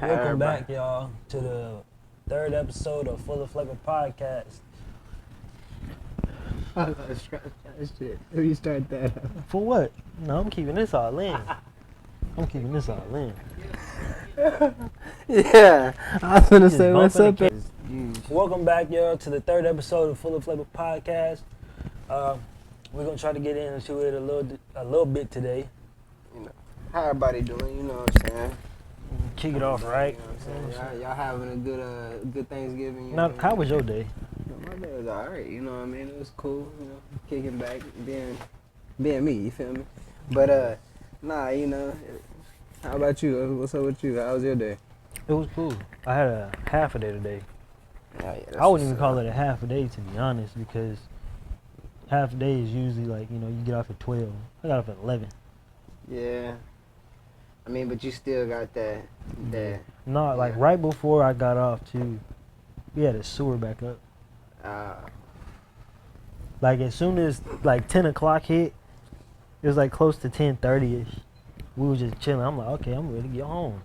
Welcome back, y'all, to the third episode of FullOfFlavaPodcast. Shit. Restart that. For what? No, I'm keeping this all in. Yeah, I was gonna say what's up. Welcome back, y'all, to the third episode of FullOfFlavaPodcast. We're gonna try to get into it a little bit today. You know, how everybody doing? You know what I'm saying? Kick it off, right? You know what I'm saying? Y'all having a good Thanksgiving. You Now, know? how was your day? My day was alright. You know what I mean? It was cool. You know, kicking back, being me. You feel me? But nah, you know. How about you? What's up with you? How was your day? It was cool. I had a half a day today. Yeah, I wouldn't even call it a half a day, to be honest, because half a day is usually like, you get off at 12. I got off at 11. Yeah. I mean, but you still got that. No, like right before I got off too, we had a sewer back up. Like as soon as like 10 o'clock hit, it was like close to 10:30ish. We were just chilling. I'm like, okay, I'm ready to get home.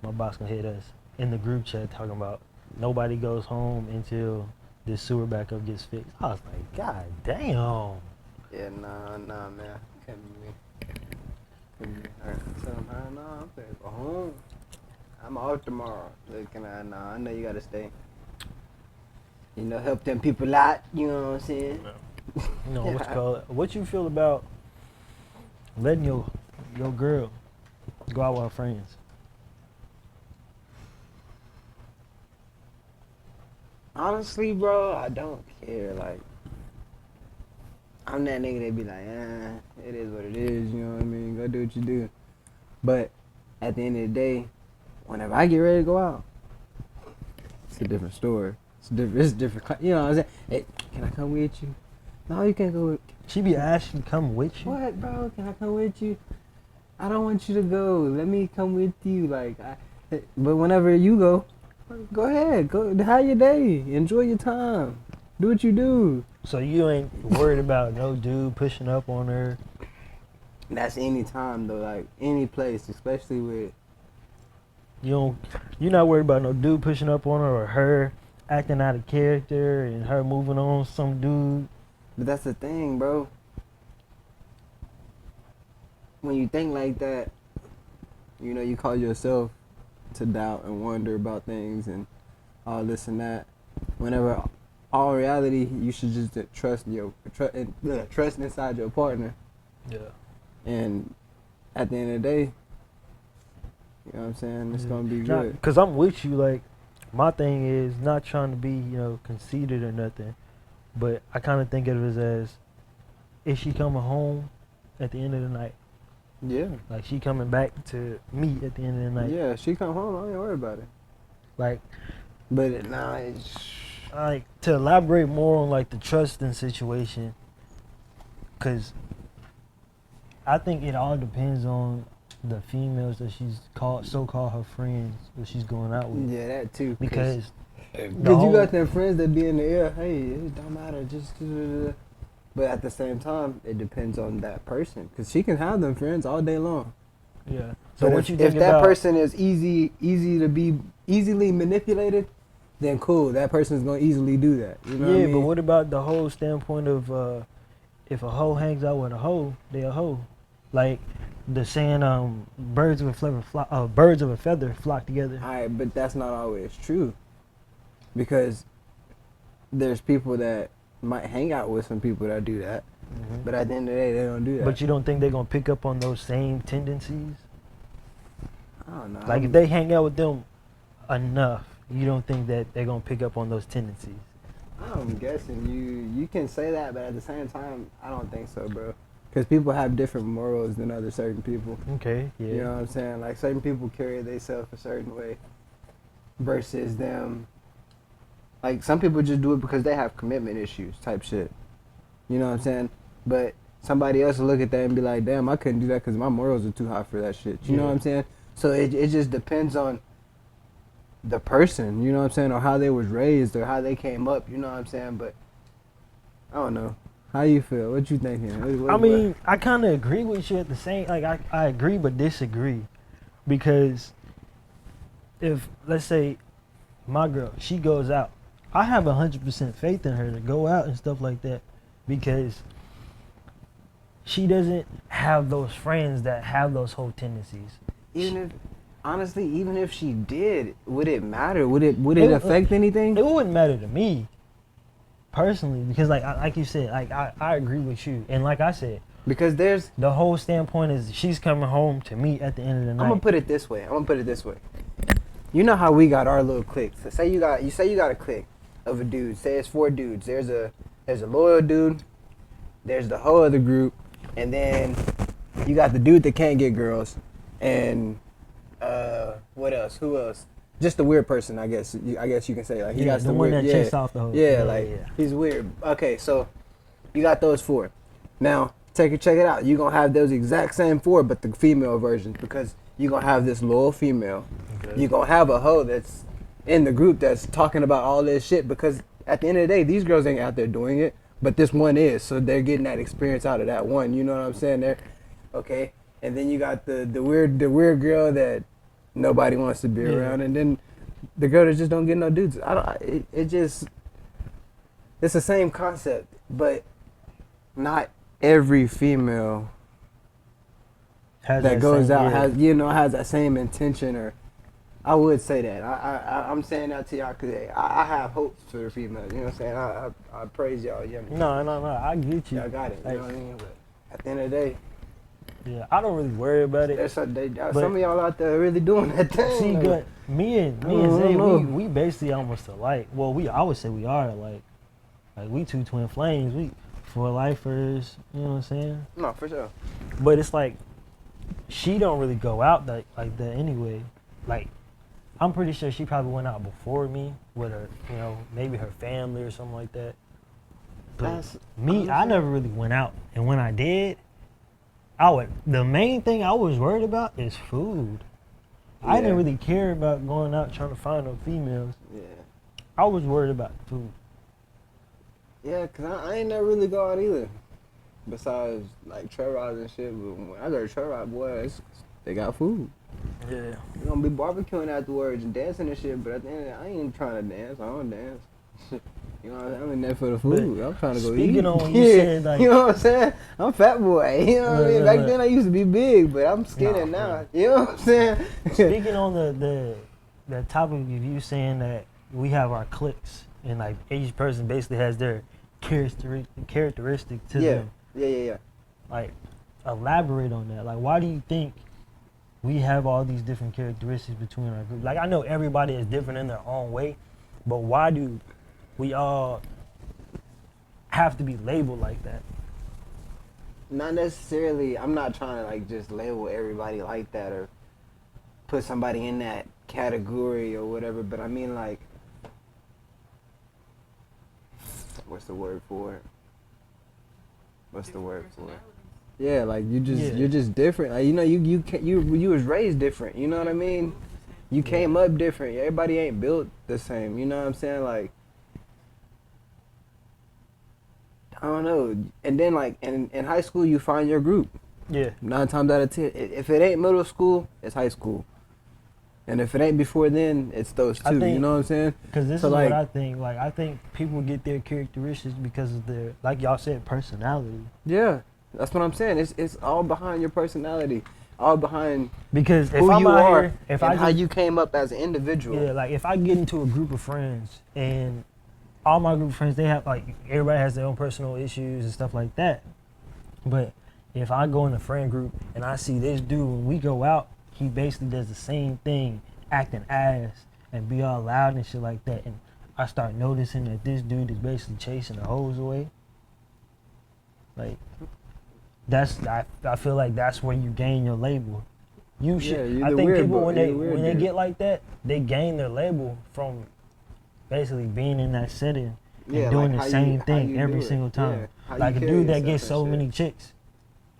My boss gonna hit us in the group chat talking about nobody goes home until this sewer backup gets fixed. I was like, God damn. Yeah, nah, man. Can't be me. Alright, so I'm gonna go home. I'm off tomorrow. Looking at I know you gotta stay. You know, help them people out. You know what I'm saying? What you feel about letting your girl go out with her friends? Honestly, bro, I don't care. Like, I'm that nigga that be like, it is what it is. You know what I mean? Go do what you do. But at the end of the day, whenever I get ready to go out, it's a different story. It's different. You know what I'm saying? Hey, can I come with you? No, you can't go with. She be asking to come with you? What, bro? Can I come with you? I don't want you to go. Let me come with you. But whenever you go ahead. Go have your day. Enjoy your time. Do what you do. So you ain't worried about no dude pushing up on her? That's any time though, like any place, especially with. You're not worried about no dude pushing up on her or her acting out of character and her moving on some dude? But that's the thing, bro. When you think like that, you call yourself to doubt and wonder about things and all this and that. Whenever, all reality, you should just trust inside your partner. Yeah. And at the end of the day, you know what I'm saying? It's gonna be good. Because I'm with you. Like, my thing is not trying to be, conceited or nothing, but I kind of think of it as, is she coming home at the end of the night? Yeah. Like, she coming back to me at the end of the night. Yeah, she come home. I ain't worried about it. Like, but like, to elaborate more on like the trusting situation, because I think it all depends on the females that she's so-called her friends that she's going out with. Yeah, that too. Because you got them friends that be in the air. Hey, it don't matter. Just. But at the same time, it depends on that person, because she can have them friends all day long. Yeah. So but if that person is easily manipulated, then cool. That person's gonna easily do that. You know what I mean? But what about the whole standpoint of if a hoe hangs out with a hoe, they a hoe? Like the saying, birds of a feather flock together. All right, but that's not always true, because there's people that might hang out with some people that do that, but at the end of the day, they don't do that. But you don't think they're gonna pick up on those same tendencies? I don't know. Like if they hang out with them enough, you don't think that they're gonna pick up on those tendencies? I'm guessing you can say that, but at the same time, I don't think so, bro. Because people have different morals than other certain people. Okay, yeah. You know what I'm saying? Like certain people carry themselves a certain way, versus them. Like, some people just do it because they have commitment issues type shit. You know what I'm saying? But somebody else will look at that and be like, damn, I couldn't do that because my morals are too high for that shit. You know what I'm saying? So it just depends on the person, you know what I'm saying? Or how they was raised or how they came up, you know what I'm saying? But I don't know. How you feel? What you thinking? I mean, I kind of agree with you at the same, like I agree but disagree, because if let's say my girl, she goes out, I have 100% faith in her to go out and stuff like that, because she doesn't have those friends that have those whole tendencies. Even if she did, would it matter? Would it affect anything? It wouldn't matter to me personally, because like you said, like I agree with you, and like I said, because there's the whole standpoint is she's coming home to me at the end of the night. I'm gonna put it this way. You know how we got our little clique. So say you got a clique of a dude. Say it's 4 dudes. There's a loyal dude. There's the whole other group, and then you got the dude that can't get girls, and what else? Who else? Just the weird person, I guess. I guess you can say, like, he got the one weird, that chased off the whole. He's weird. Okay, so you got those 4. Now check it out. You're gonna have those exact same 4, but the female versions, because you're gonna have this loyal female. Okay. You're gonna have a hoe that's in the group that's talking about all this shit, because at the end of the day, these girls ain't out there doing it, but this one is, so they're getting that experience out of that one. You know what I'm saying? There, okay. And then you got the weird girl that nobody wants to be around, and then the girl that just don't get no dudes. It's the same concept, but not every female that goes out has that same intention. Or I would say that I'm saying that to y'all because I have hopes for the females. You know what I'm saying? I praise y'all. You know No, I get you. Y'all got it. You know what I mean? But at the end of the day, yeah, I don't really worry about it. Some of y'all out there really doing that thing. See, good. Me and Zay, we basically almost alike. Well, I would say we are alike. Like, we 2 twin flames. We 4 lifers. You know what I'm saying? No, for sure. But it's like, she don't really go out like that anyway. Like, I'm pretty sure she probably went out before me with her, maybe her family or something like that. But I never really went out. And when I did, the main thing I was worried about is food. Yeah. I didn't really care about going out trying to find no females. Yeah. I was worried about food. Yeah, because I ain't never really go out either. Besides, like, trail rides and shit. But when I go to trail ride, boys, they got food. Yeah. You're going to be barbecuing afterwards and dancing and shit, but at the end of the day, I ain't trying to dance. I don't dance. You know what I'm saying? I'm in there for the food. I'm trying to go eat. Speaking on what you said, like, you know what I'm saying? I'm fat boy. You know what I mean? Back then I used to be big, but I'm skinny now. Man. You know what I'm saying? Speaking on the topic of you saying that we have our cliques and like each person basically has their characteristic to them. Yeah. Like, elaborate on that. Like, why do you think we have all these different characteristics between our group? Like, I know everybody is different in their own way, but why do we all have to be labeled like that? Not necessarily. I'm not trying to like just label everybody like that or put somebody in that category or whatever, but I mean, like, what's the word for it? Yeah, like you're just different. Like, you was raised different. You know what I mean? You came up different. Everybody ain't built the same. You know what I'm saying? Like, I don't know. And then, like, in high school, you find your group. Yeah. 9 times out of 10. If it ain't middle school, it's high school. And if it ain't before then, it's those 2. You know what I'm saying? Because this is what I think. Like, I think people get their characteristics because of their, like y'all said, personality. Yeah. That's what I'm saying. It's all behind your personality. All behind because who you are and how you came up as an individual. Yeah, like, if I get into a group of friends and all my group of friends, they have, like, everybody has their own personal issues and stuff like that. But if I go in a friend group and I see this dude, when we go out, he basically does the same thing, acting ass and be all loud and shit like that. And I start noticing that this dude is basically chasing the hoes away. Like, I feel like that's where you gain your label. I think people when they get like that, they gain their label from basically being in that setting and doing the same thing every single time. Yeah. Like a dude that gets so many chicks,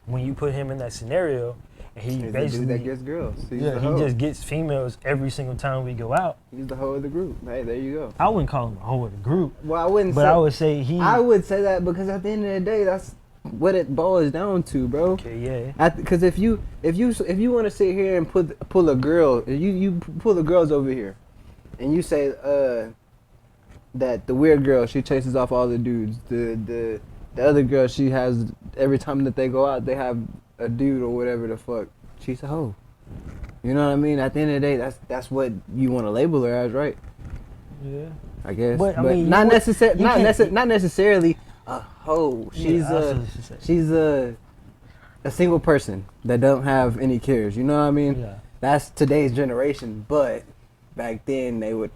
when you put him in that scenario, he basically that gets girls. He just gets females every single time we go out. He's the hoe of the group. Hey, there you go. I wouldn't call him a hoe of the group. Well, I wouldn't. But I would say I would say that because at the end of the day, what it boils down to, bro. Okay, yeah. Because if you want to sit here and pull a girl, you pull the girls over here, and you say that the weird girl, she chases off all the dudes. The other girl, she has, every time that they go out, they have a dude or whatever the fuck. She's a hoe. You know what I mean? At the end of the day, that's what you want to label her as, right? Yeah. I guess. But, I mean, not you not necessarily a hoe. She's a single person that don't have any cares. You know what I mean? Yeah. That's today's generation. But back then they would,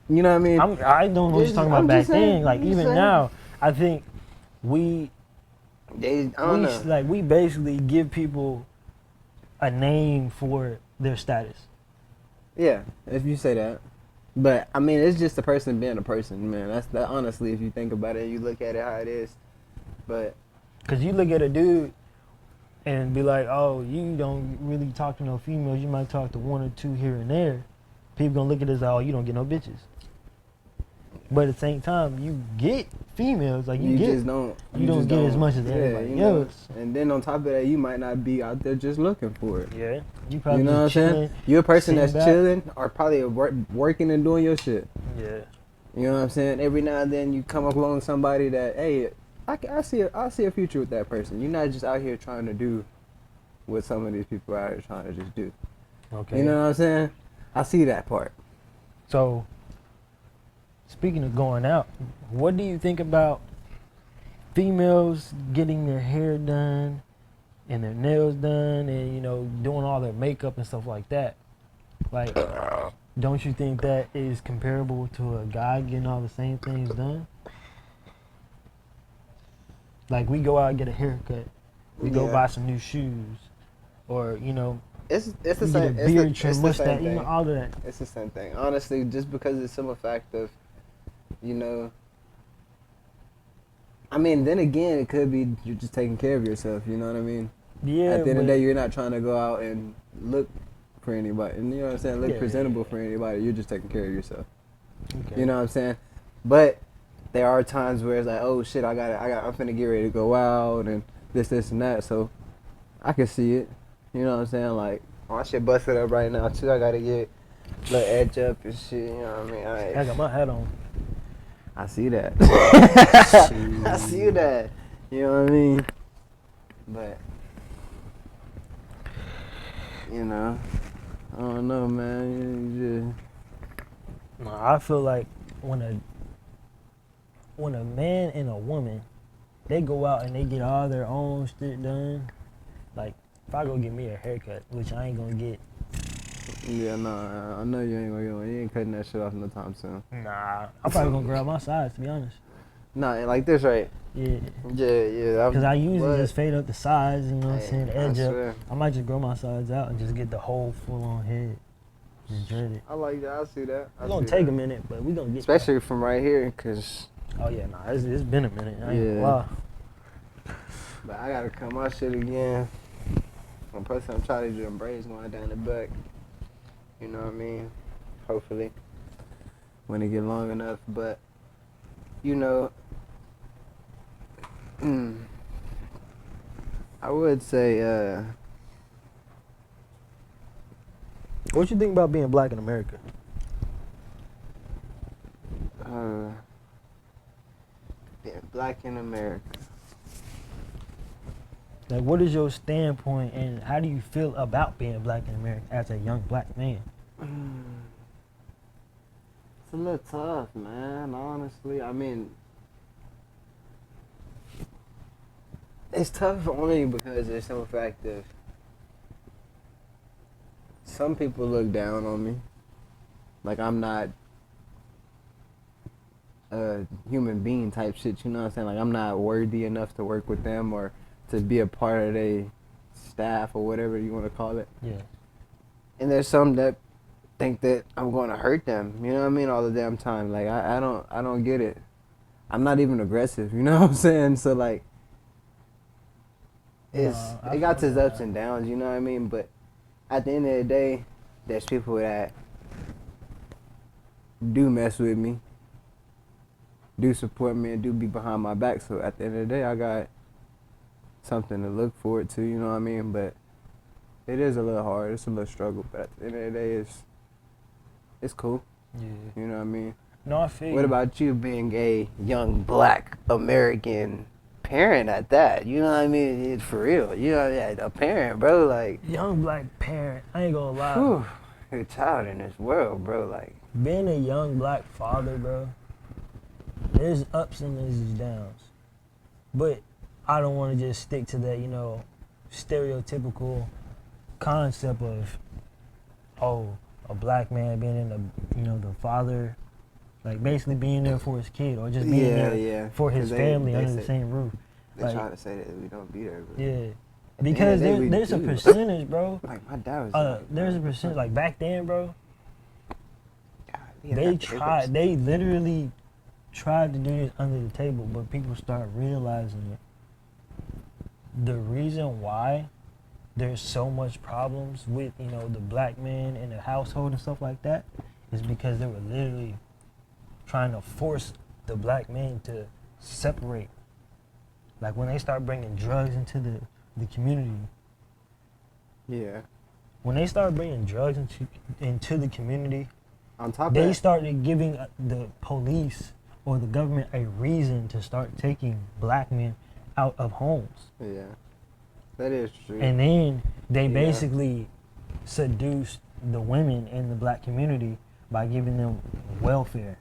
you know what I mean? I don't know what you're talking about back then. Like, even saying. now, I think we basically give people a name for their status. Yeah, if you say that. But I mean, it's just a person being a person, man. That's that. Honestly, if you think about it, you look at it how it is. But Cause you look at a dude and be like, oh, you don't really talk to no females. You might talk to one or two here and there. People gonna look at this, oh, you don't get no bitches. But at the same time, you get females, like you just don't. You don't get as much as everybody else. And then on top of that, you might not be out there just looking for it. Yeah, you probably. You know what I'm saying? You're a person that's back. chilling or probably working and doing your shit. Yeah. You know what I'm saying? Every now and then you come along somebody that, hey, I see a future with that person. You're not just out here trying to do what some of these people are out here trying to just do. Okay. You know what I'm saying? I see that part. So, speaking of going out, what do you think about females getting their hair done and their nails done and, you know, doing all their makeup and stuff like that? Like, don't you think that is comparable to a guy getting all the same things done? Like, we go out and get a haircut, we go buy some new shoes, or, you know, it's the we same. get a beard trim, mustache, you know, all of that. It's the same thing. Honestly, just because it's simple fact of, you know, I mean, then again, it could be you're just taking care of yourself. You know what I mean? Yeah. At the end of the day, you're not trying to go out and look for anybody, and you know what I'm saying, look presentable for anybody. You're just taking care of yourself. Okay. You know what I'm saying? But there are times where it's like, oh shit, I'm finna get ready to go out and this and that. So I can see it. You know what I'm saying? Like, my shit busted up right now too. I gotta get a little edge up and shit. You know what I mean? I got my hat on. I see that. I see that. You know what I mean? But, you know, I don't know, man. No, I feel like when a man and a woman, they go out and they get all their own shit done. Like, if I go get me a haircut, which I ain't gonna get. Yeah, no, I know you ain't gonna get one. You ain't cutting that shit off no time soon. Nah, I'm probably gonna grab my sides, to be honest. Nah, like this, right? Yeah. Yeah. Because I usually just fade up the sides, you know what I'm saying, the edge up. Swear. I might just grow my sides out and just get the whole full-on head. Just dread it. I like that. I see that. It's gonna take a minute, but we gonna get especially from right here, cause. Oh yeah, nah, it's been a minute. I ain't gonna lie. But I gotta cut my shit again. I'm trying to do them braids going down the back. You know what I mean? Hopefully, when it get long enough. But you know, I would say. What you think about being black in America? Being black in America. Like, what is your standpoint, and how do you feel about being black in America as a young black man? It's a little tough, man, honestly. I mean, it's tough only because there's some fact of some people look down on me. Like, I'm not a human being type shit, you know what I'm saying? Like, I'm not worthy enough to work with them or to be a part of their staff or whatever you want to call it. Yeah. And there's some that think that I'm going to hurt them, you know what I mean, all the damn time. Like, I don't get it. I'm not even aggressive, you know what I'm saying? So, like, it got its ups and downs, you know what I mean? But at the end of the day, there's people that do mess with me, do support me, and do be behind my back. So at the end of the day, I got something to look forward to. You know what I mean? But it is a little hard. It's a little struggle. But at the end of the day, it's cool. Yeah. You know what I mean? No, I feel What you. about you being a young Black American parent at that? You know what I mean? It's for real. You know, yeah, a parent, bro. Like, Young Black parent, I ain't gonna lie. whew, your child in this world, bro. Like, Being a young Black father, bro, there's ups and there's downs. But I don't want to just stick to that, stereotypical concept of, a Black man being in the father, like basically being there for his kid or just being there for his 'Cause family they under say- the same roof. They Like, try to say that we don't be there, but Yeah. at the Because end of the day, we there's a do. percentage, bro. Like, my dad was There's a percentage, like back then, bro, God, we had they literally tried to do this under the table, but people start realizing it. The reason why there's so much problems with, the Black man in the household and stuff like that is because they were literally trying to force the Black man to separate. Like when they start bringing drugs into the community, Yeah. when they start bringing drugs into the community, On top of they that, started giving the police or the government a reason to start taking Black men out of homes. yeah, that is true. And then they Yeah. basically seduced the women in the Black community by giving them welfare.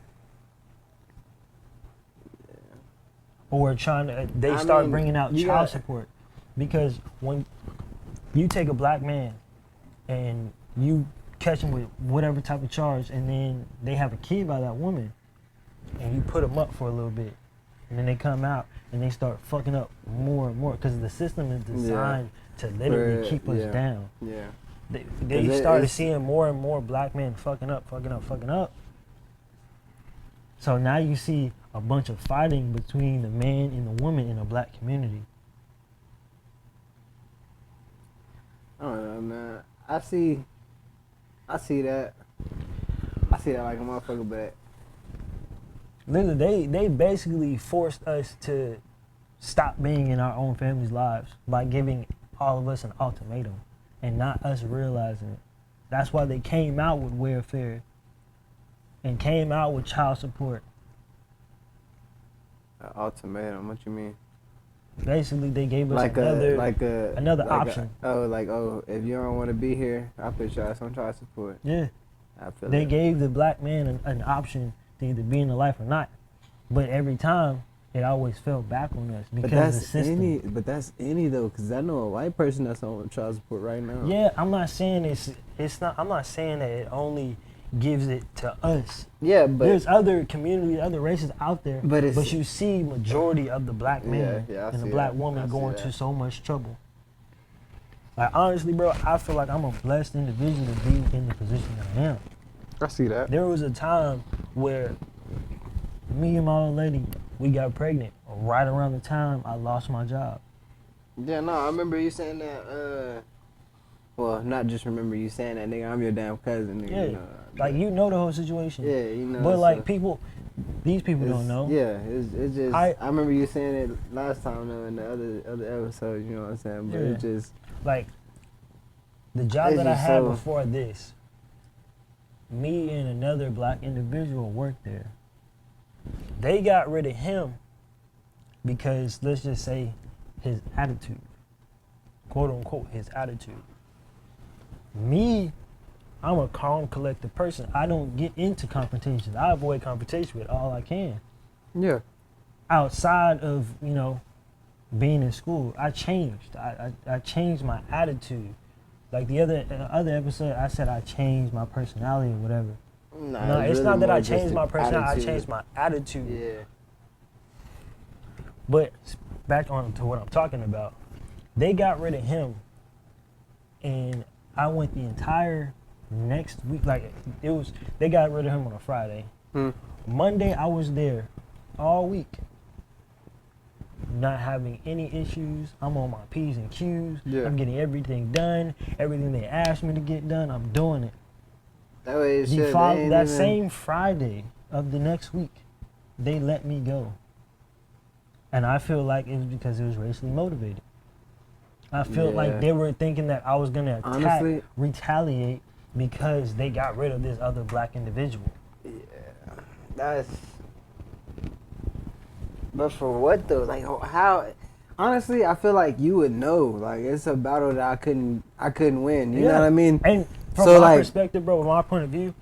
Or they start bringing out child support. Because when you take a Black man and you catch him with whatever type of charge and then they have a kid by that woman and you put them up for a little bit and then they come out and they start fucking up more and more because the system is designed to literally keep us down. Yeah. They started seeing more and more Black men fucking up. So now you see a bunch of fighting between the man and the woman in the Black community. I don't know, man. I see that. I see that like a motherfucker, but Literally, they basically forced us to stop being in our own family's lives by giving all of us an ultimatum and not us realizing it. That's why they came out with welfare and came out with child support. ultimatum. What you mean? Basically, they gave us another another option. If you don't want to be here, I'll put your ass on child support. Yeah. I feel They it. gave the Black man an option to either be in the life or not. But every time, it always fell back on us because of the system. But that's any though, because I know a white person that's on child support right now. Yeah, I'm not saying it's not. I'm not saying that it only gives it to us. Yeah, but There's other communities, other races out there, But it's- you see majority of the Black man Yeah, I and the see Black that. woman I see going that. to so much trouble. Like honestly, bro, I feel like I'm a blessed individual to be in the position that I am. I see that. There was a time where me and my old lady, we got pregnant right around the time I lost my job. Yeah, no, I remember you saying that. Well, not just remember you saying that, nigga. I'm your damn cousin, nigga. Yeah, You know, like you know the whole situation. Yeah, you know. But so like these people it's- don't know. Yeah, it's just. I- I remember you saying it last time though in the other episode. You know what I'm saying? But Yeah. it just. Like the job It's that I just had so- before this, me and another Black individual worked there. They got rid of him because let's just say his attitude, quote unquote, his attitude. Me, I'm a calm, collected person. I don't get into confrontations. I avoid confrontation with all I can. Yeah. Outside of, being in school, I changed. I changed my attitude. Like the other episode, I said I changed my personality or whatever. Nah, No, it's really not that more I just changed the my personality. I attitude. changed my attitude. Yeah. But back on to what I'm talking about. They got rid of him, and I went the entire next week. Like they got rid of him on a Friday. Monday, I was there all week, not having any issues. I'm on my P's and Q's. Yeah. I'm getting everything done. Everything they asked me to get done, I'm doing it. That way it should. That same Friday of the next week, they let me go. And I feel like it was because it was racially motivated. I feel like Yeah. they were thinking that I was gonna attack, Honestly- retaliate because they got rid of this other black individual. Yeah, that's. But for what though? Like how? Honestly, I feel like you would know. Like it's a battle that I couldn't win. You know what I mean? And from So, my like- perspective, bro, from my point of view,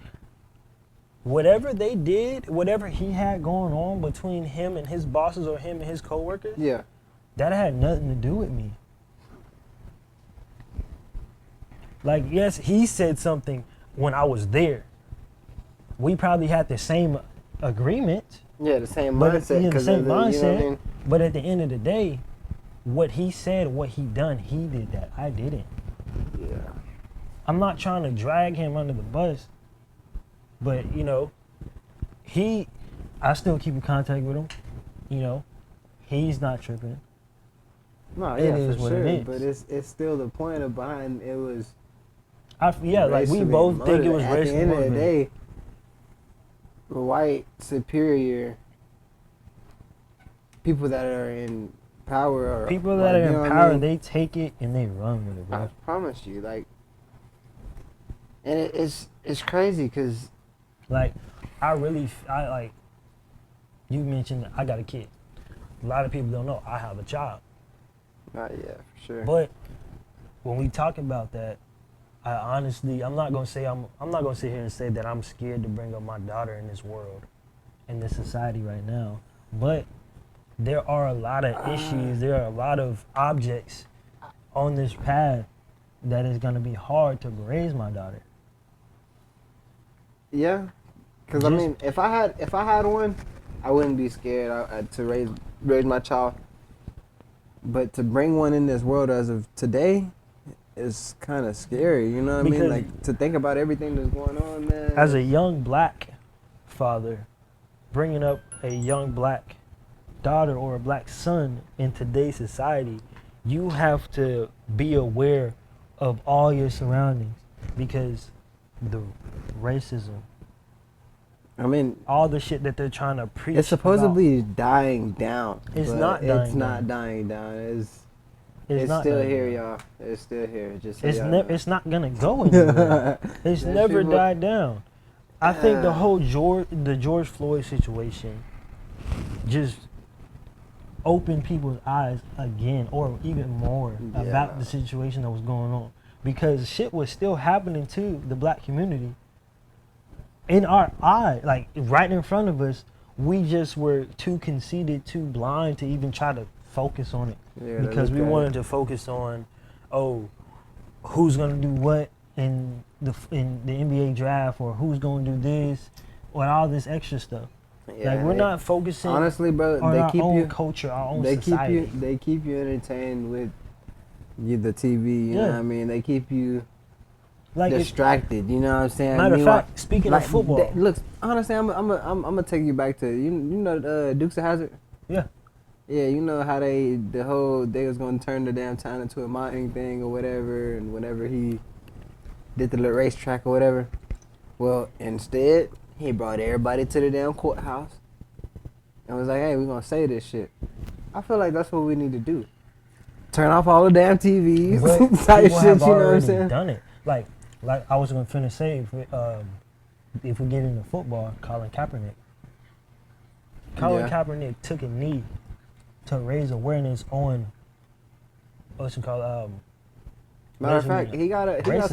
whatever they did, whatever he had going on between him and his bosses or him and his coworkers, Yeah. that had nothing to do with me. Like, yes, he said something when I was there. We probably had the same agreement, Yeah, the same but mindset. the 'cause same of the, you know what I mindset. mean? But at the end of the day, what he said, what he done, he did that. I didn't. Yeah. I'm not trying to drag him under the bus, but you know, I still keep in contact with him. You know, he's not tripping. No, It yeah, is for what it sure. is. But it's still the point of behind it was. Like we racially both think it was motivated. At the racially end of the motivated. day, the white superior people that are in power or People that like, are you know in what I power, mean? they take it and they run with it, I bro. promise you, like, and it's crazy because Like, I like. You mentioned I got a kid. A lot of people don't know I have a child. not yet for sure. But when we talk about that, I honestly, I'm not gonna sit here and say that I'm scared to bring up my daughter in this world, in this society right now. But there are a lot of issues, there are a lot of objects on this path that is gonna be hard to raise my daughter. Yeah, because I Just- mean, if I had one, I wouldn't be scared to raise my child. But to bring one in this world as of today is kind of scary. You know what I mean? Because- Like to think about everything that's going on, man. As a young black father, bringing up a young black daughter or a black son in today's society, you have to be aware of all your surroundings because the racism, I mean, all the shit that they're trying to preach. it's supposedly dying down. It's but not It's dying not down. dying down. It's not still dying here, down. y'all. It's still here. Just so It's y'all know. it's not gonna go anywhere. It's There's never people- died down. I think the Ah. whole George Floyd situation just opened people's eyes again, or even more, Yeah. about the situation that was going on, because shit was still happening to the black community in our eye, like right in front of us. We just were too conceited, too blind to even try to focus on it. Yeah, to Because look we at wanted it. to focus on, who's gonna do what in the NBA draft, or who's gonna do this, or all this extra stuff. Yeah, Like we're not focusing honestly, bro. on They our keep own you. culture, our own They society. keep you entertained with the TV. You know Yeah. what I mean? They keep you Like it's, distracted. You know what I'm saying? matter of Meanwhile- fact, speaking of football, look, honestly, I'm gonna take you back to you know Dukes of Hazzard. Yeah. Yeah, you know how they was gonna turn the damn town into a mining thing or whatever, and whenever he did the little racetrack or whatever, well, instead he brought everybody to the damn courthouse and was like, "Hey, we're gonna say this shit." I feel like that's what we need to do. Turn off all the damn TVs, but type people shit. have You know what I'm already saying? done it. Like I was gonna finish saying, if we get into football, Colin Kaepernick. Colin Yeah. Kaepernick took a knee to raise awareness on what's it called? Matter of racism. fact, he got Racism.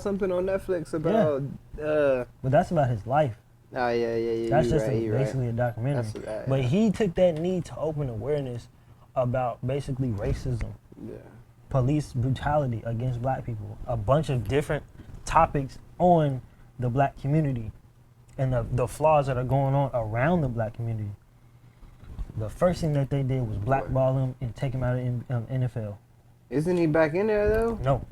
something on Netflix about. But that's about his life. Oh yeah. That's you just right, you right. basically a documentary. That's But he took that knee to open awareness about basically racism, yeah. police brutality against black people, a bunch of different topics on the black community and the flaws that are going on around the black community. The first thing that they did was blackball him and take him out of NFL. Isn't he back in there though? No,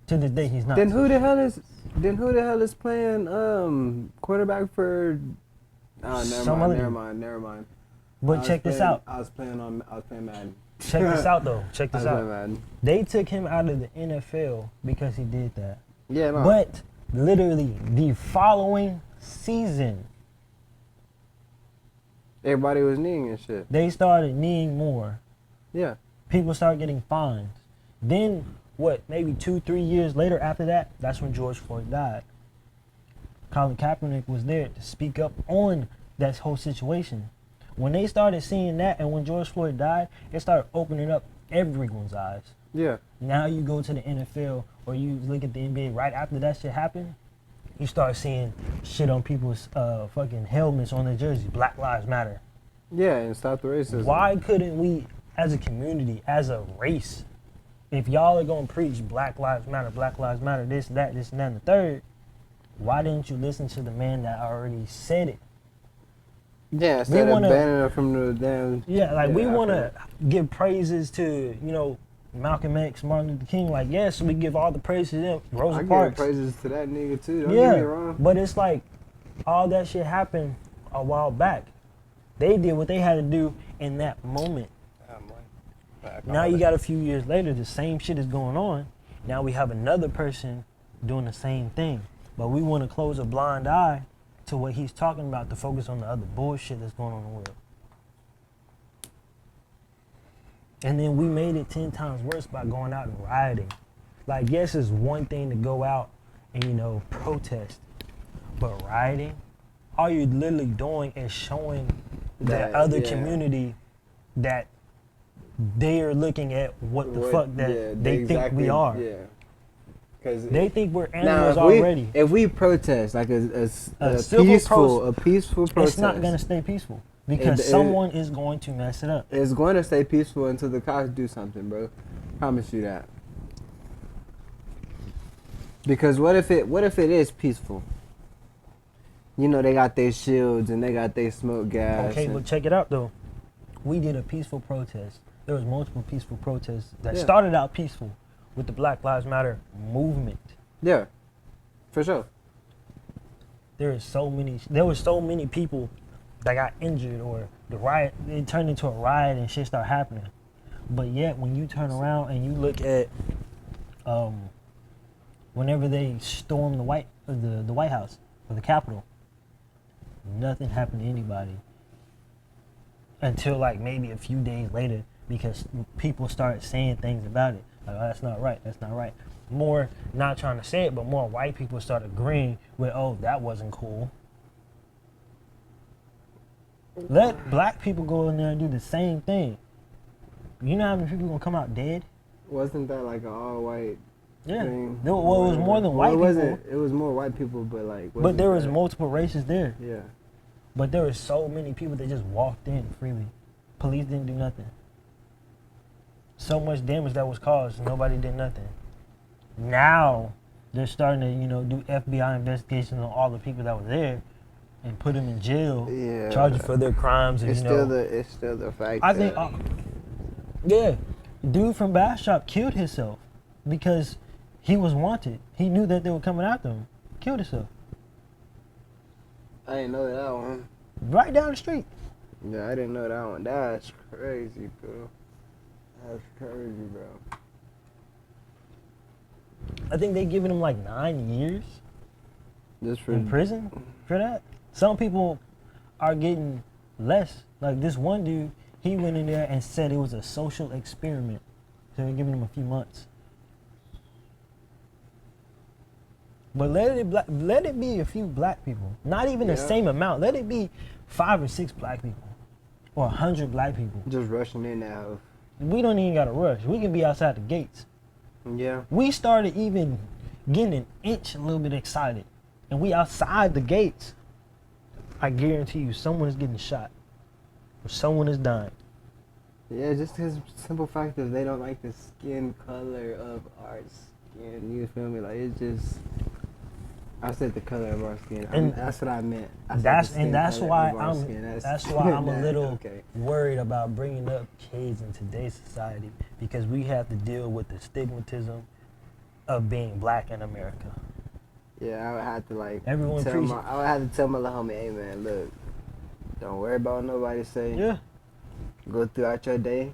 to this day he's not. Then who the hell is playing quarterback for? Oh, Some other dude. never mind. But check this out. I was playing Madden. Check this out though. Check I this was playing out. Madden. They took him out of the NFL because he did that. Yeah, no. But literally the following season, Everybody was kneeing and shit. they started kneeing more. Yeah. People started getting fines. Then, what, maybe 2-3 years later after that, that's when George Floyd died. Colin Kaepernick was there to speak up on that whole situation. When they started seeing that and when George Floyd died, it started opening up everyone's eyes. Yeah. Now you go to the NFL or you look at the NBA right after that shit happened, you start seeing shit on people's fucking helmets on their jerseys. Black Lives Matter. Yeah, and stop the racism. Why couldn't we, as a community, as a race, if y'all are gonna preach Black Lives Matter, this, that, and the third, why didn't you listen to the man that already said it? Yeah, instead of banning her from the damn... Yeah, like we want to give praises to, you know, Malcolm X, Martin Luther King. Like, yes, we give all the praise to them. Rosa Parks. I give praises to that nigga too, don't get me wrong. But it's like, all that shit happened a while back. They did what they had to do in that moment. Now you got a few years later, the same shit is going on. Now we have another person doing the same thing. But we want to close a blind eye to what he's talking about to focus on the other bullshit that's going on in the world. And then we made it 10 times worse by going out and rioting. Like, yes, it's one thing to go out and, you know, protest. But rioting, all you're literally doing is showing the other community that they are looking at what the fuck that they think we are. Yeah. They think we're animals already. If we protest like a peaceful protest, it's not gonna stay peaceful because someone is going to mess it up. It's going to stay peaceful until the cops do something, bro. Promise you that. Because what if it is peaceful? You know, they got their shields and they got their smoke gas. Okay, but check it out though. We did a peaceful protest. There was multiple peaceful protests that started out peaceful with the Black Lives Matter movement. Yeah, for sure. There were so many people that got injured, or the riot, it turned into a riot and shit started happening. But yet, when you turn around and you look at, whenever they stormed the White House or the Capitol, nothing happened to anybody until like maybe a few days later, because people started saying things about it. Like, oh, that's not right, that's not right. More, not trying to say it, but more white people started agreeing with, oh, that wasn't cool. Let black people go in there and do the same thing. You know how many people gonna come out dead? Wasn't that like an all-white thing? Well, it was more than white people. It was more white people, but like... But there was multiple races there. Yeah. But there were so many people that just walked in freely. Police didn't do nothing. So much damage that was caused, nobody did nothing. Now they're starting to, you know, do FBI investigations on all the people that were there and put them in jail, charge them for their crimes. And, it's still the fact. I think, dude from Bass Shop killed himself because he was wanted. He knew that they were coming after him. Killed himself. I didn't know that one. Right down the street. Yeah, I didn't know that one. That's crazy, bro. That's crazy, bro. I think they giving him like 9 years in prison for that. Some people are getting less. Like this one dude, he went in there and said it was a social experiment. So they're giving him a few months. But let it be a few black people. Not even the same amount. Let it be 5 or 6 black people. Or 100 black people. Just rushing in now. We don't even gotta rush. We can be outside the gates. Yeah. We started even getting an inch a little bit excited. And we outside the gates. I guarantee you someone is getting shot. Or someone is dying. Yeah, just because simple fact that they don't like the skin color of our skin. You feel me? Like it's just... I said the color of our skin. That's what I meant. That's why I'm a little worried about bringing up kids in today's society, because we have to deal with the stigmatism of being black in America. Yeah, I would have to I would have to tell my little homie, hey man, look, don't worry about what nobody say. Yeah. Go throughout your day.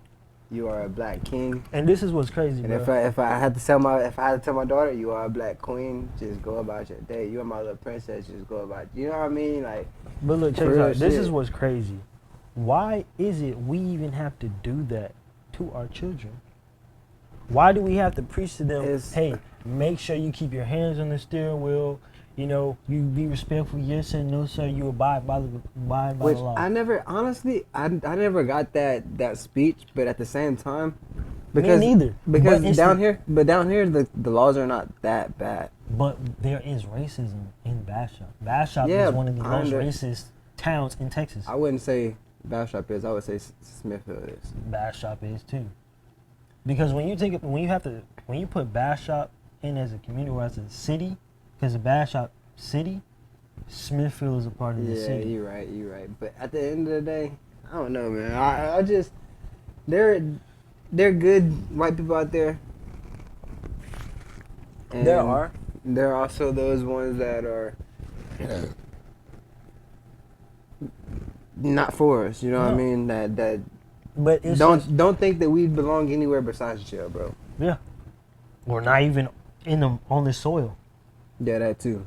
You are a black king. And this is what's crazy, and bro. If I had to tell my daughter, you are a black queen, just go about your day. You are my little princess, just go about. You know what I mean? Like. But look, check this out. This is what's crazy. Why is it we even have to do that to our children? Why do we have to preach to them, It's- hey, make sure you keep your hands on the steering wheel, you know, you be respectful, yes sir, no sir, you abide by the Which law. I never, honestly, I never got that speech, but at the same time, because neither. Because But down here the laws are not that bad. But there is racism in Bastrop. Bastrop Yeah, is one of the I most under- racist towns in Texas. I wouldn't say Bastrop is. I would say Smithfield is. Bastrop is too. Because when you put Bastrop in as a community or as a city, because of Bastrop city, Smithfield is a part of the Yeah, city. you're right. But at the end of the day, I don't know, man. I just they're good white people out there. And There are. There are also those ones that are not for us. You know what I No. mean? That But it's don't think that we belong anywhere besides jail, bro. yeah. Or not even on the soil. Yeah, that too.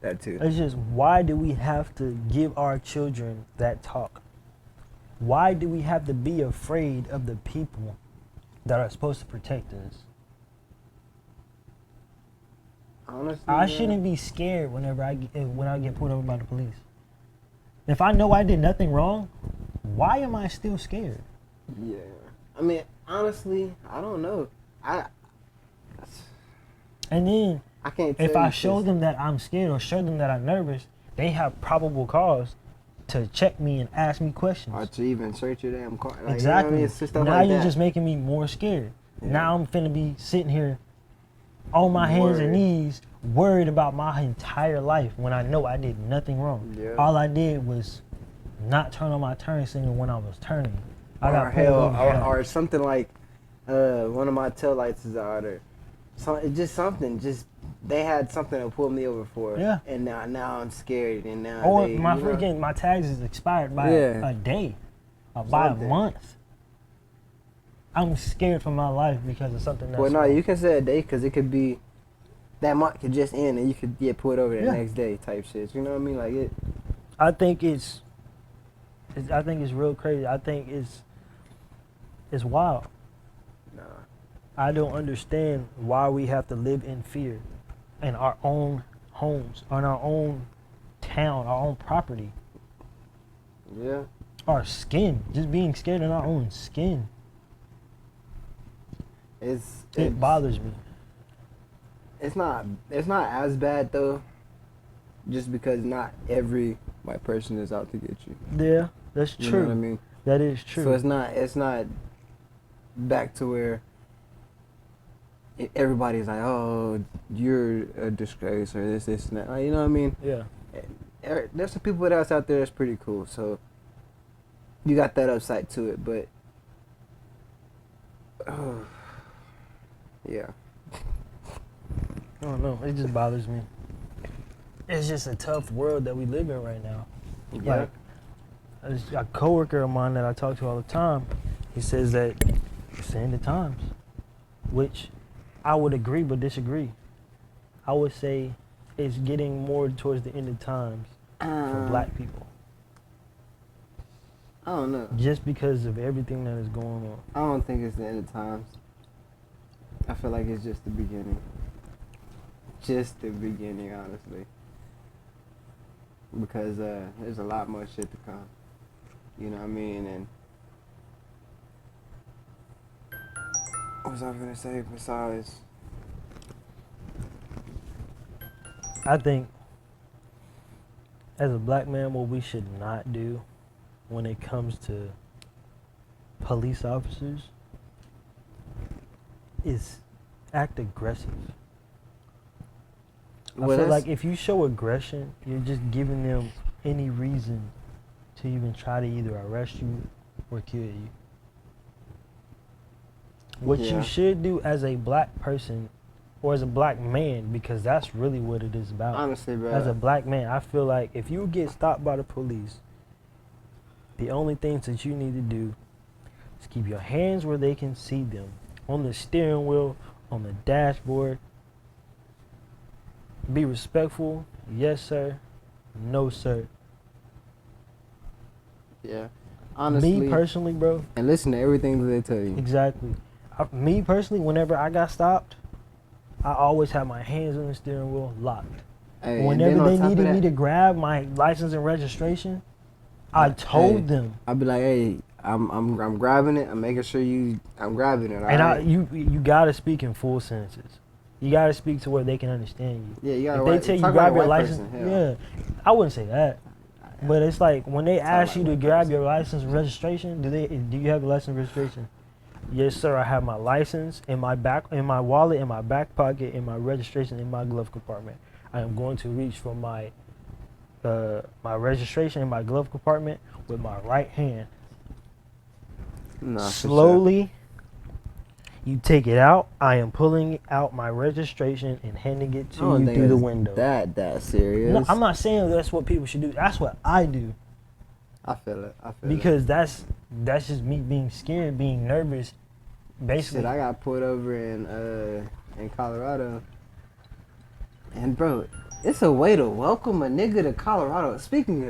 It's just, why do we have to give our children that talk? Why do we have to be afraid of the people that are supposed to protect us? Honestly, I man, shouldn't be scared when I get pulled over by the police. If I know I did nothing wrong, why am I still scared? Yeah, I mean, honestly, I don't know. And then I can't. Tell if I you show 'cause- them that I'm scared or show them that I'm nervous, they have probable cause to check me and ask me questions. or to even search your damn car. Like, Exactly. You know what I mean? It's just stuff Now like you're that. just making me more scared. Yeah. Now I'm finna be sitting here on my hands and Worried. knees, worried about my entire life when I know I did nothing wrong. Yeah. All I did was not turn on my turn signal when I was turning. I or got pulled hell, over. or something like one of my taillights is out, or just something. Just they had something to pull me over for. Yeah. And now I'm scared, and now Or they, my you know, freaking my tags is expired by Yeah. a day, or by a Something. month. I'm scared for my life because of something that's Well, no, wrong. you can say a day because it could be that month could just end and you could get pulled over the Yeah. next day type shit. You know what I mean? Like it. I think it's real crazy. I think it's wild. Nah. I don't understand why we have to live in fear in our own homes, on our own town, our own property, Yeah. our skin, just being scared in our own skin. It bothers me. It's not as bad though, just because not every white person is out to get you. Yeah, that's You true. know what I mean? That is true. So it's not back to where everybody's like, oh, you're a disgrace or this and that. Like, you know what I mean? Yeah. There's some people else out there that's pretty cool. So you got that upside to it, but yeah. I don't know. It just bothers me. It's just a tough world that we live in right now. Yeah. Like, there's a coworker of mine that I talk to all the time, he says that it's the end of times, which I would agree but disagree. I would say it's getting more towards the end of times for black people, I don't know. just because of everything that is going on. I don't think it's the end of times. I feel like it's just the beginning. Just the beginning, honestly. Because there's a lot more shit to come. You know what I mean? And what was I gonna say besides? I think as a black man, what we should not do when it comes to police officers is act aggressive. I Well, feel that's- like if you show aggression, you're just giving them any reason to even try to either arrest you or kill you. What Yeah. you should do as a black person or as a black man, because that's really what it is about. Honestly, bro. As a black man, I feel like if you get stopped by the police, the only things that you need to do is keep your hands where they can see them, on the steering wheel, on the dashboard. Be respectful, yes sir, no sir. Yeah. Honestly. Me personally, bro, And listen to everything that they tell you. exactly. Me personally, whenever I got stopped, I always had my hands on the steering wheel locked. Hey, Whenever they needed me that, to grab my license and registration, I told them. I'd be like, hey, I'm grabbing it. I'm making sure I'm grabbing it. And you gotta speak in full sentences. You gotta speak to where they can understand you. Yeah, you gotta. If they tell you grab your license, yeah, I wouldn't say that. But it's like when they ask you to grab your license and registration, do you have a license and registration? Yes, sir. I have my license in my wallet, in my back pocket, in my registration in my glove compartment. I am going to reach for my registration in my glove compartment with my right hand. No, slowly, you take it out. I am pulling out my registration and handing it to you through the window. That serious? No, I'm not saying that's what people should do. That's what I do. I feel it. Because that's just me being scared, being nervous. Basically, shit, I got pulled over in Colorado, and bro, it's a way to welcome a nigga to Colorado. Speaking of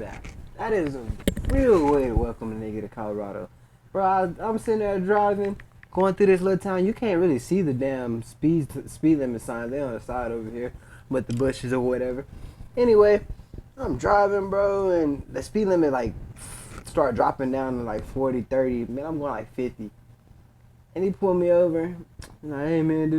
that is a real way to welcome a nigga to Colorado. Bro, I'm sitting there driving, going through this little town. You can't really see the damn speed limit sign. They're on the side over here, with the bushes or whatever. Anyway, I'm driving, bro, and the speed limit like start dropping down to like 40, 30. Man, I'm going like 50. And he pulled me over. Like, hey man,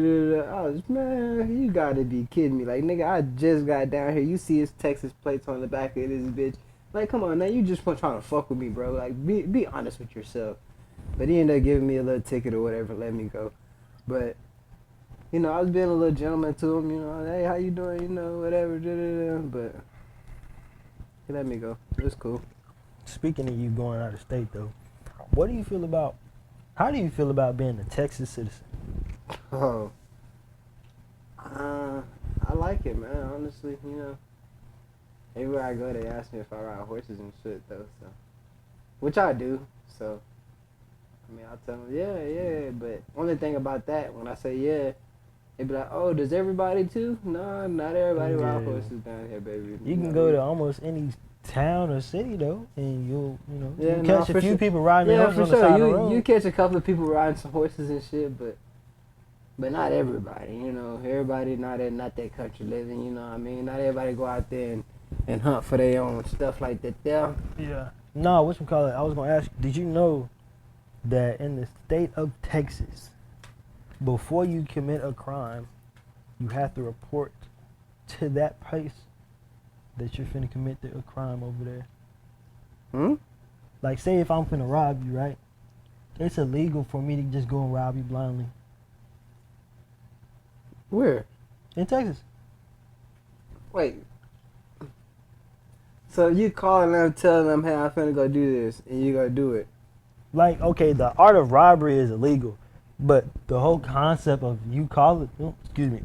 I was, man, you gotta be kidding me. Like, nigga, I just got down here. You see his Texas plates on the back of this bitch. Like, come on, now you just trying to fuck with me, bro. Like, be honest with yourself. But he ended up giving me a little ticket or whatever, let me go. But, you know, I was being a little gentleman to him, you know, hey, how you doing, you know, whatever, but he let me go. It was cool. Speaking of you going out of state, though, how do you feel about being a Texas citizen? Oh, I like it, man, honestly, you know. Everywhere I go, they ask me if I ride horses and shit, though, so. Which I do, so. I mean, I'll tell them, yeah, but only thing about that, when I say yeah, they be like, oh, does everybody too? No, not everybody ride horses down here, baby. You can go to almost any town or city, though, and you catch a few sure. people riding horses on the side of the road. You catch a couple of people riding some horses and shit, but not everybody, you know. Everybody not that country living, you know what I mean? Not everybody go out there and hunt for their own stuff like that there. Yeah. No, whatchamacallit, I was going to ask, did you know that in the state of Texas, before you commit a crime, you have to report to that place that you're finna commit a crime over there? Like, say if I'm finna rob you, right? It's illegal for me to just go and rob you blindly. Where? In Texas. Wait. So you calling them, telling them, hey, I'm finna go do this, and you go do it. Like, okay, the art of robbery is illegal, but the whole concept of you call it, excuse me,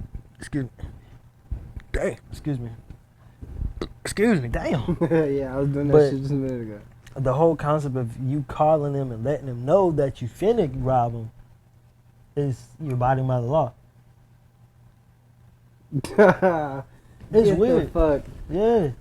damn, Yeah, I was doing that shit just a minute ago. The whole concept of you calling them and letting them know that you finna rob them is you're abiding by the law. It's weird. Fuck. Yeah.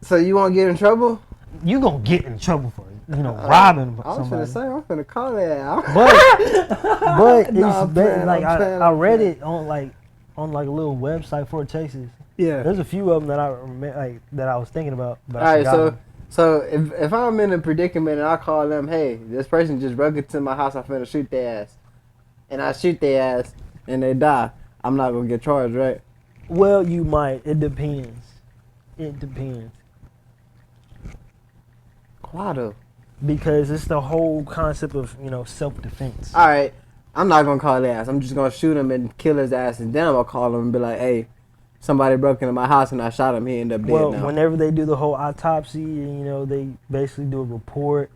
So you won't get in trouble? You gonna get in trouble for it, robbing somebody. I was finna say, I'm finna call that out. But No, it's I read it on a little website for Texas. Yeah. There's a few of them that I remember, that I was thinking about. But all right, so if I'm in a predicament and I call them, hey, this person just broke into my house, I'm finna shoot their ass, and I shoot their ass and they die, I'm not gonna get charged, right? Well, you might. It depends. Why though? Because it's the whole concept of self-defense. All right, I'm not gonna call their ass. I'm just gonna shoot him and kill his ass, and then I'm gonna call him and be like, hey, somebody broke into my house and I shot him. He ended up dead now. Well, whenever they do the whole autopsy, and they basically do a report,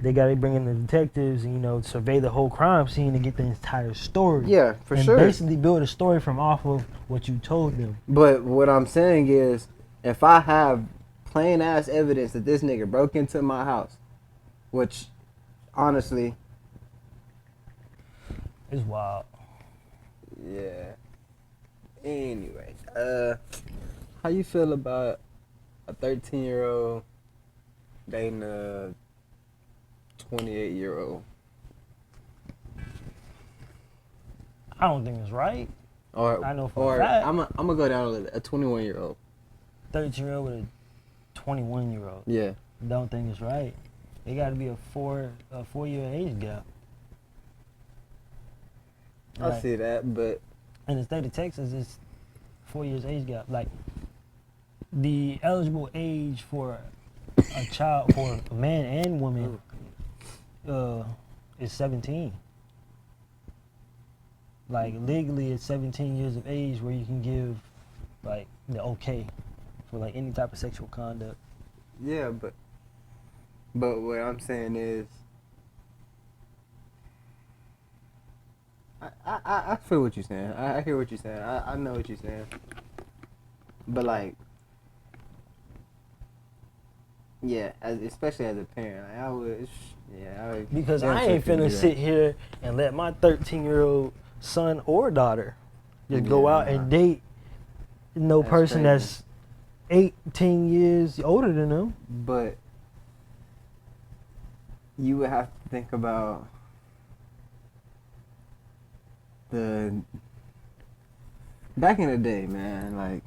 they gotta bring in the detectives and survey the whole crime scene to get the entire story. Yeah, for sure. And basically build a story from off of what you told them. But what I'm saying is, if I have plain ass evidence that this nigga broke into my house, which honestly, it's wild. Yeah. Anyway, how you feel about a 13-year-old dating a 28-year-old? I don't think it's right. Or I know for a fact. I'm gonna go down with a 21-year-old. 13-year-old with a 21-year-old. Yeah. Don't think it's right. It got to be a 4-year age gap. I see that, but in the state of Texas, it's 4 years age gap. Like, the eligible age for a child, for a man and woman, is 17. Like, legally, it's 17 years of age where you can give, like, the okay for, like, any type of sexual conduct. yeah, but what I'm saying is, I feel what you're saying. I hear what you're saying. I know what you're saying. But like, yeah, especially as a parent, like, I would. Because I ain't finna sit here and let my 13-year-old son or daughter just go out and date no person that's 18 years older than them. But you would have to think about back in the day, man. Like,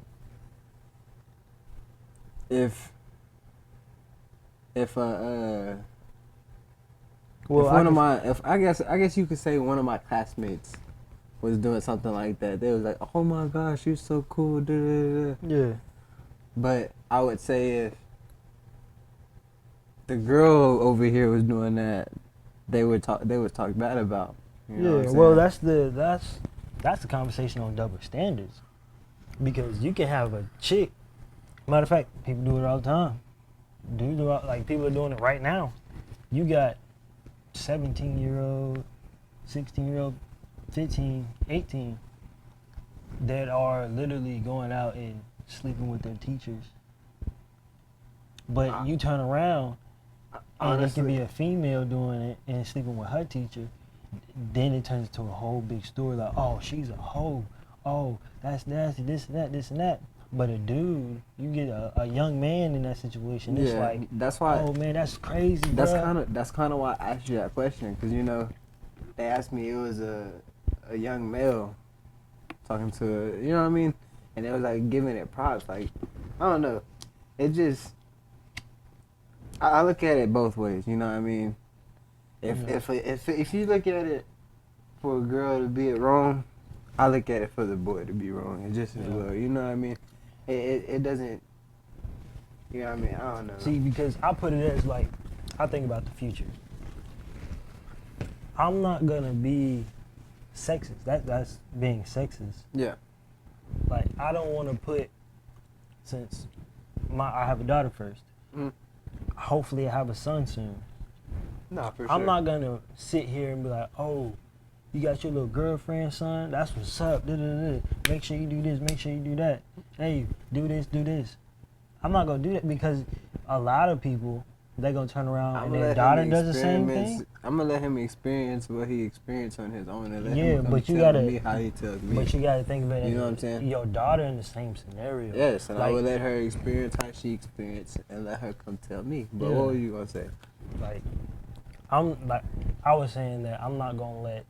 if I guess you could say one of my classmates was doing something like that, they was like, oh my gosh, you're so cool, da, da, da. Yeah. But I would say if the girl over here was doing that, they would talk bad about. You know what I'm well, saying? that's the conversation on double standards. Because you can have a chick. Matter of fact, people do it all the time. Like, people are doing it right now. You got 17-year-old, 16-year-old, 15, 18 that are literally going out and sleeping with their teachers. But you turn around and it can be a female doing it and sleeping with her teacher. Then it turns into a whole big story like, oh, she's a hoe. Oh, that's nasty, this and that, this and that. But a dude, you get a young man in that situation. It's like, that's why. Oh man, that's crazy. That's kind of why I asked you that question, because they asked me, it was a young male talking to, you know what I mean, and it was like giving it props. Like, I don't know, it just, I look at it both ways. You know what I mean? If you look at it for a girl to be it wrong, I look at it for the boy to be wrong. It just as well. You know what I mean? It doesn't. You know what I mean? I don't know. See, because I put it as like, I think about the future. I'm not gonna be sexist. That's being sexist. Yeah. Like, I don't want to put, since I have a daughter first. Mm. Hopefully, I have a son soon. No, for sure. I'm not gonna sit here and be like, oh, you got your little girlfriend, son? That's what's up. Da-da-da-da. Make sure you do this. Make sure you do that. Hey, do this, do this. I'm not gonna do that, because a lot of people, they're gonna turn around and their daughter does the same thing. I'm gonna let him experience what he experienced on his own, and let him but you tell gotta me how he tells me. But you gotta think of it. You know what I'm saying? Your daughter in the same scenario. Yes, and like, I would let her experience how she experienced, and let her come tell me. But what were you gonna say? Like, I was saying that I'm not gonna let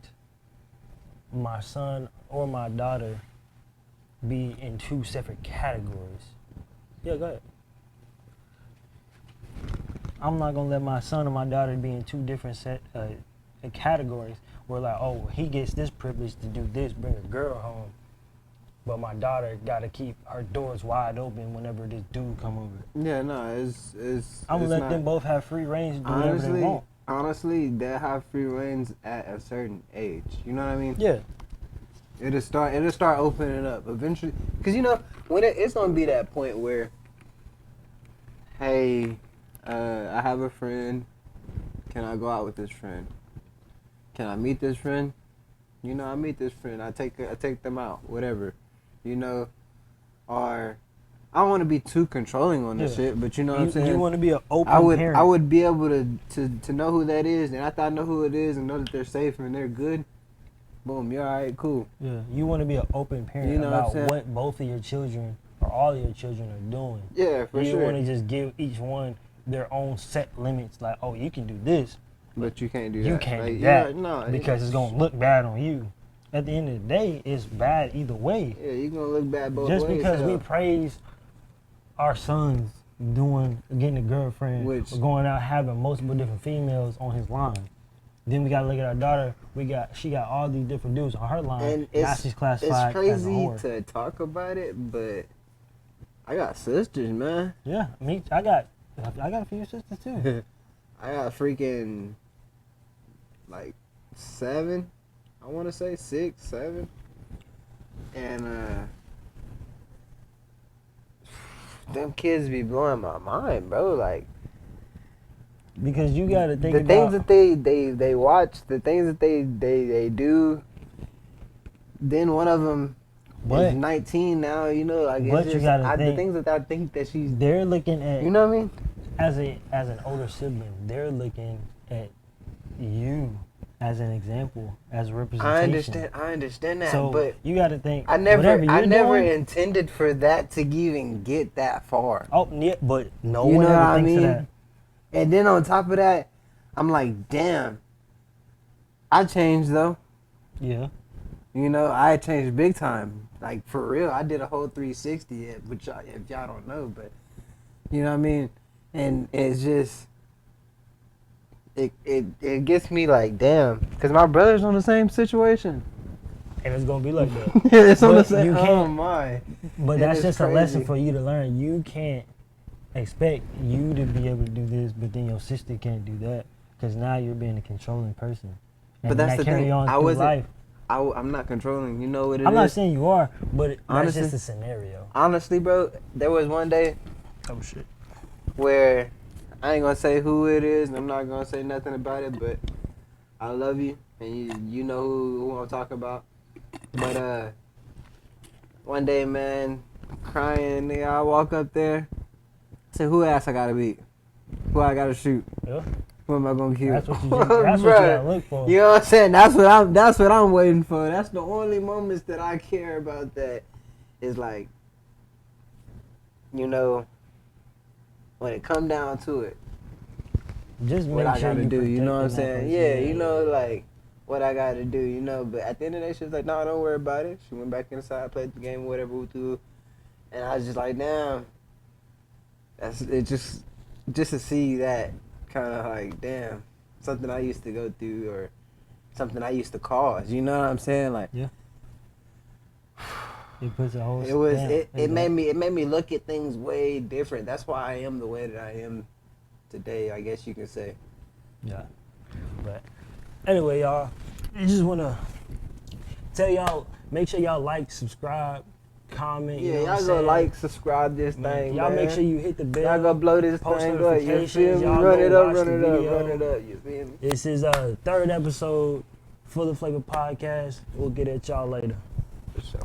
my son or my daughter be in two separate categories. Yeah, go ahead. I'm not gonna let my son or my daughter be in two different categories where, like, oh, he gets this privilege to do this, bring a girl home, but my daughter gotta keep her doors wide open whenever this dude come over. Yeah, no, it's I'm gonna let them both have free reign to do whatever they want. Honestly, they have free reigns at a certain age. You know what I mean? Yeah. It'll start opening up eventually, because when it's gonna be that point where, hey, I have a friend. Can I go out with this friend? Can I meet this friend? I meet this friend. I take them out. Whatever, Or I don't want to be too controlling on this shit, but you know what I'm saying? You want to be an open parent. I would be able to know who that is, and after I know who it is and know that they're safe and they're good, boom, you're all right, cool. Yeah, you want to be an open parent about what both of your children or all of your children are doing. Yeah, for sure. You want to just give each one their own set limits, like, oh, you can do this, but you can't do that. You can't do that because it's going to look bad on you. at the end of the day, it's bad either way. Yeah, you gonna look bad both Just ways. because we hell. praise our sons getting a girlfriend, Which- or going out having multiple different females on his line. Then we gotta look at our daughter. She got all these different dudes on her line. And now it's she's classified as a crazy whore. to talk about it, but I got sisters, man. Yeah, me. I got a few sisters too. I got freaking like 7. I want to say 6, 7, and them kids be blowing my mind, bro. Like Because you gotta think the about things that they watch, the things that they do. Then one of them is 19 now. You know, like But it's you just gotta the think- things that I think that she's. they're looking at You know what I mean? as an older sibling. They're looking at you as an example, as a representation. I understand that, So but you got to think. I never whatever you're doing, intended for that to even get that far. Oh, yeah, but no You one know ever what I thinks mean? of that. And then on top of that, I'm like, damn, I changed though. Yeah. You know, I changed big time. Like for real, I did a whole 360, which if y'all don't know, but you know what I mean. And it's just, it gets me like, damn, because my brother's on the same situation. And it's gonna be like that. It's on the But same. you Oh can't- my! But And that's it's just a lesson crazy. for you to learn. You can't expect you to be able to do this, but then your sister can't do that, because now you're being a controlling person. And But that's that the carry thing. on I through wasn't- life. I'm not controlling. You know what it is? I'm not saying you are, but that's Honestly- just a scenario. Honestly, bro, there was one day Oh shit. where I ain't gonna say who it is, and I'm not gonna say nothing about it, but I love you, and you know who I'm talking about. But one day, man, crying, nigga, I walk up there, say, who ass I gotta beat? Who I gotta shoot? Yeah. Who am I gonna kill? That's what you gotta look for. You know what I'm saying? That's what I'm waiting for. That's the only moments that I care about. That is like, you know, when it come down to it, Just what make I sure gotta you do. You know what I'm protecting that saying? person. Yeah, you know, like what I gotta do. You know, but at the end of the day, she was like, "No, don't worry about it." She went back inside, played the game, whatever we do, and I was just like, "Damn." That's it. Just to see that kind of like, damn, something I used to go through or something I used to cause. You know what I'm saying? Like, It puts a whole. it was stamp it in made that. me look at things way different. That's why I am the way that I am today, I guess you can say. Yeah. But anyway, y'all, I just wanna tell y'all, make sure y'all like, subscribe, comment. Yeah, you know what y'all I'm go saying? like, subscribe this thing, Y'all man. make sure you hit the bell. Y'all go blow this post thing up. You notifications, feel me? y'all Run go it up, watch run the it up, video. run it up. You feel me? This is third episode, Full of Flavor Podcast. We'll get at y'all later. For sure.